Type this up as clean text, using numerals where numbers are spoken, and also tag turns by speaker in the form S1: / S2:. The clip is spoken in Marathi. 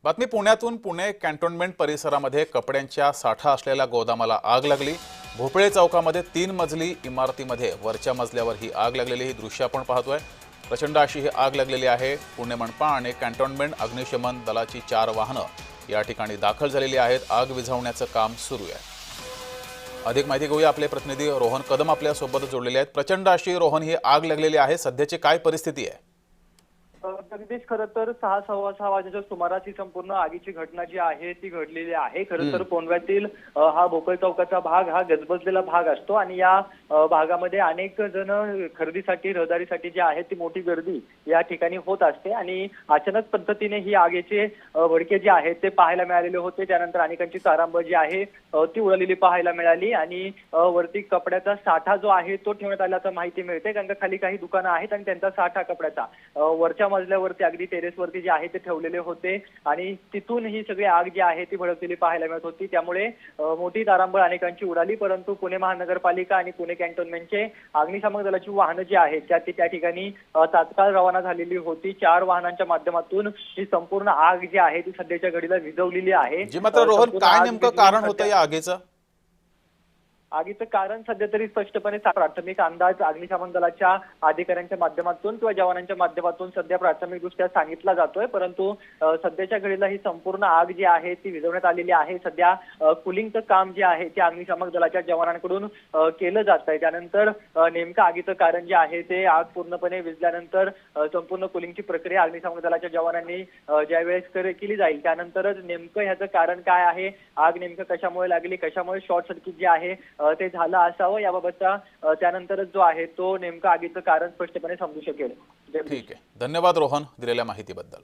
S1: बातमी पुण्यातून पुणे कॅन्टोन्मेंट परिसरामध्ये कपड्यांच्या साठा असलेल्या गोदामाला आग लागली। भोपळे चौकामध्ये 3 मजली इमारतीमध्ये वरच्या मजल्यावर ही आग लागलेली ही दृश्य आपण पाहतोय। प्रचंड अशी ही आग लागलेली आहे। पुणे मनपा आणि कॅन्टोन्मेंट अग्निशमन दलाची 4 वाहनं या ठिकाणी दाखल झालेली आहेत। आग विझवण्याचं काम सुरू आहे। अधिक माहिती घेऊया, आपले प्रतिनिधी रोहन कदम आपल्या सोबत जोडलेले आहेत। प्रचंड अशी रोहन ही आग लागलेली आहे, सध्याची काय परिस्थिती आहे?
S2: जगदीश, खरं तर 6:15 वाजेच्या सुमारास ही संपूर्ण आगीची घटना जी आहे ती घडलेली आहे। खरं तर कोंढव्यातील हा भोपळ चौकाचा भाग हा गजबजलेला भाग असतो आणि या भागामध्ये अनेक जण खरेदीसाठी रहदारीसाठी जी आहे ती मोठी गर्दी या ठिकाणी होत असते आणि अचानक पद्धतीने ही आगीचे भडके जे आहेत ते पाहायला मिळालेले होते। त्यानंतर अनेकांची तारांबळ जी आहे ती उडालेली पाहायला मिळाली आणि वरती कपड्याचा साठा जो आहे तो ठेवण्यात आल्याचं माहिती मिळते, कारण खाली काही दुकानं आहेत आणि त्यांचा साठा कपड्याचा वरच्या मजल्यावरती अगदी टेरेसवरती जे आहे ते ठेवलेले होते आणि तिथून ही सगळी आग जी आहे ती भडकलेली पाहायला मिळत होती। त्यामुळे मोठी तारांबळ अनेकांची उडाली, परंतु पुणे महानगरपालिका आणि पुणे कॅन्टोन्मेंटचे अग्निशामक दलाची वाहनं जी आहेत त्या ठिकाणी तात्काळ रवाना झालेली होती। 4 वाहनांच्या माध्यमातून ही संपूर्ण आग जी आहे ती सध्याच्या घडीला विझवलेली आहे।
S1: जी मात्र रोहन, काय नेमकं कारण होतं या आगीचं?
S2: आगीचं कारण सध्या तरी स्पष्टपणे प्राथमिक अंदाज अग्निशमन दलाच्या अधिकाऱ्यांच्या माध्यमातून किंवा जवानांच्या माध्यमातून सध्या प्राथमिकदृष्ट्या सांगितला जातोय, परंतु सध्याच्या घडीला ही संपूर्ण आग जी आहे ती विझवण्यात आलेली आहे। सध्या कुलिंगचं काम जे आहे ते अग्निशामक दलाच्या जवानांकडून केलं जात आहे। त्यानंतर नेमकं आगीचं कारण जे आहे ते आग पूर्णपणे विझल्यानंतर संपूर्ण कुलिंगची प्रक्रिया अग्निशामक दलाच्या जवानांनी ज्यावेळेस केली जाईल त्यानंतरच नेमकं ह्याचं कारण काय आहे, आग नेमकं कशामुळे लागली, कशामुळे शॉर्ट सर्किट जे आहे ते झालं असावं याबाबतचा त्यानंतरच जो आहे तो नेमकं आगीचं कारण स्पष्टपणे समजू शकेल।
S1: ठीक आहे, धन्यवाद रोहन दिलेल्या माहितीबद्दल।